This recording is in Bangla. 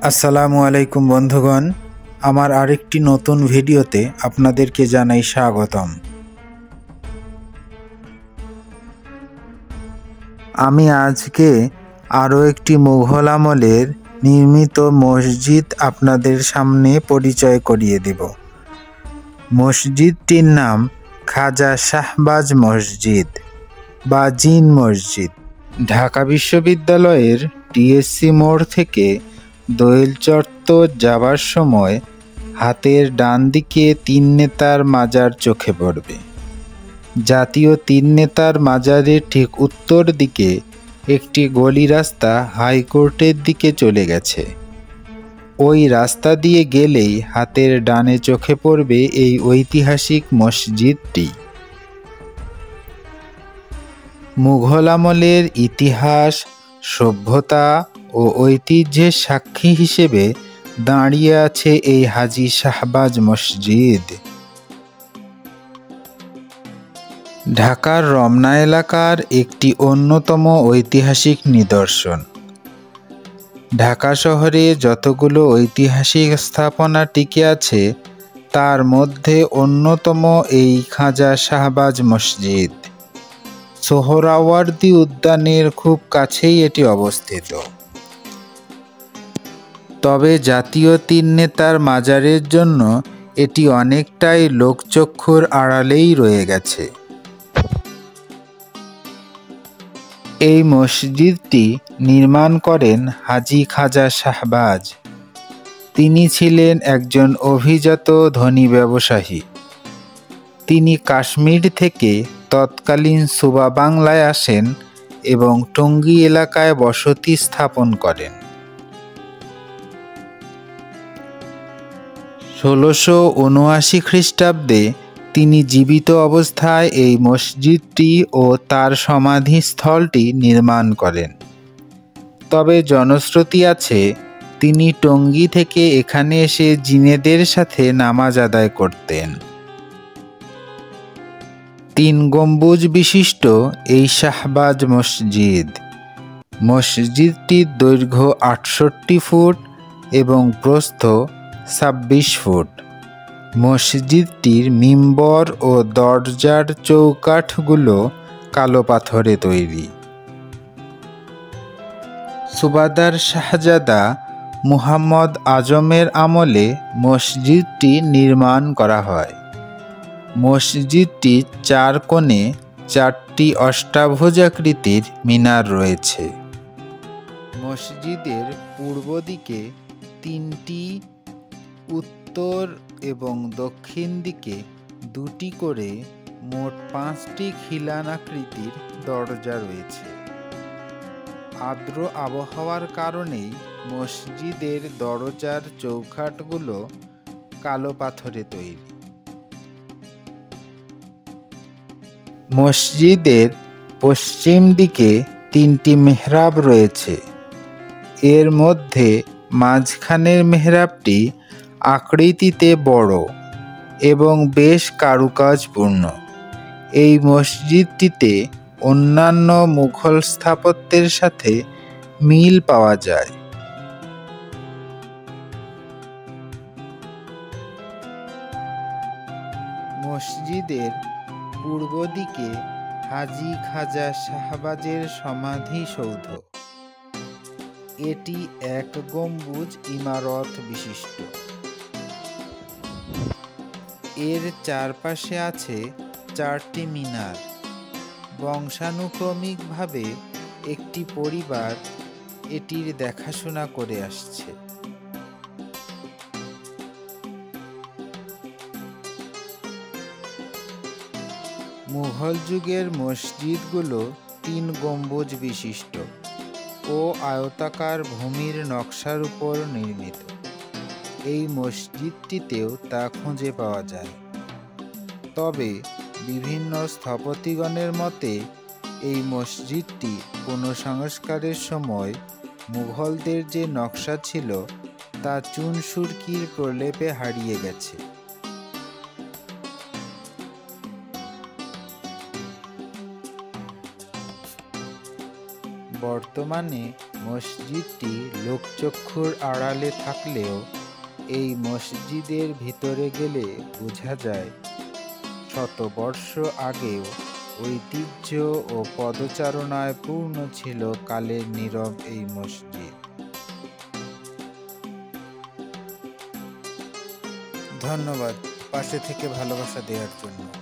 আসসালামু আলাইকুম বন্ধুগণ, আমার আরেকটি নতুন ভিডিওতে আপনাদেরকে জানাই স্বাগতম। আমি আজকে আরও একটি মুঘল আমলের নির্মিত মসজিদ আপনাদের সামনে পরিচয় করিয়ে দেব। মসজিদটির নাম খাজা শাহবাজ মসজিদ বা জিন মসজিদ। ঢাকা বিশ্ববিদ্যালয়ের টিএসসি মোড় থেকে দোয়েল চত্বর যাবার সময় হাতের ডান দিকে তিন নেতার মাজার চোখে পড়বে। জাতীয় তিন নেতার মাজারের ঠিক উত্তর দিকে একটি গলি রাস্তা হাইকোর্টের দিকে চলে গেছে। ওই রাস্তা দিয়ে গেলেই হাতের ডানে চোখে পড়বে এই ঐতিহাসিক মসজিদটি। মুঘল আমলের ইতিহাস, সভ্যতা ও ঐতিহ্যের সাক্ষী হিসেবে দাঁড়িয়ে আছে এই হাজী শাহবাজ মসজিদ। ঢাকার রমনা এলাকার একটি অন্যতম ঐতিহাসিক নিদর্শন। ঢাকা শহরে যতগুলো ঐতিহাসিক স্থাপনা টিকে আছে তার মধ্যে অন্যতম এই খাজা শাহবাজ মসজিদ। সোহরাওয়ার্দী উদ্যানের খুব কাছেই এটি অবস্থিত। তবে জাতীয় তিন নেতার মাজারের জন্য এটি অনেকটাই লোকচক্ষুর আড়ালেই রয়ে গেছে। এই মসজিদটি নির্মাণ করেন হাজী খাজা শাহবাজ। তিনি ছিলেন একজন অভিজাত ধনী ব্যবসায়ী। তিনি কাশ্মীর থেকে তৎকালীন সুবা বাংলায় আসেন এবং টঙ্গী এলাকায় বসতি স্থাপন করেন। ১৬৭৯ খ্রিস্টাব্দে তিনি জীবিত অবস্থায় এই মসজিদটি ও তার সমাধিস্থলটি নির্মাণ করেন। তবে জনশ্রুতি আছে তিনি টঙ্গী থেকে এখানে এসে জিনেদের সাথে নামাজ আদায় করতেন। ৩ গম্বুজ বিশিষ্ট এই শাহবাজ মসজিদ। মসজিদটির দৈর্ঘ্য ৬৮ ফুট এবং প্রস্থ ২৬ ফুট। মসজিদটির মিম্বর ও দরজার চৌকাঠগুলো কালো পাথরে তৈরি। সুবাদার শাহজাদা মুহাম্মদ আজমের আমলে মসজিদটি নির্মাণ করা হয়। মসজিদটির ৪ কোণে ৪টি অষ্টাভুজাকৃতির মিনার রয়েছে। মসজিদের পূর্ব দিকে ৩টি, উত্তর এবং দক্ষিণ দিকে ২টি করে মোট ৫টি খিলান আকৃতির দরজা রয়েছে। আর্দ্র আবহাওয়ার কারণেই মসজিদের দরজার চৌকাঠগুলো কালো পাথরে তৈরি। মসজিদের পশ্চিম দিকে ৩টি মেহরাব রয়েছে। এর মধ্যে মাঝখানের মেহরাবটি আকৃতিতে বড় এবং বেশ কারুকাজপূর্ণ। এই মসজিদটিতে অন্যান্য মুঘল স্থাপত্যের সাথে মিল পাওয়া যায়। মসজিদের পূর্ব দিকে হাজী খাজা শাহবাজের সমাধিসৌধ। এটি ১ গম্বুজ ইমারত বিশিষ্ট। এর চারপাশে আছে ৪টি মিনার। বংশানুক্রমিকভাবে একটি পরিবার এটির দেখাশোনা করে আসছে। মুঘল যুগের মসজিদগুলো ৩ গম্বুজ বিশিষ্ট ও আয়তাকার ভূমির নকশার উপর নির্মিত। এই মসজিদটিতেও তা খুঁজে পাওয়া যায়। তবে বিভিন্ন স্থপতিগণের মতে এই মসজিদটি কোনো সংস্কারের সময় মুঘলদের যে নকশা ছিল তা চুন-সুরকির প্রলেপে হারিয়ে গেছে। বর্তমানে বর্তমানে মসজিদটি লোকচক্ষুর আড়ালে থাকলেও এই মসজিদের ভিতরে গেলে বোঝা যায় শতবর্ষ আগেও ঐতিহ্য ও পদচারণায় পূর্ণ ছিল কালের নীরব এই মসজিদ। ধন্যবাদ পাশে থেকে ভালোবাসা দেওয়ার জন্য।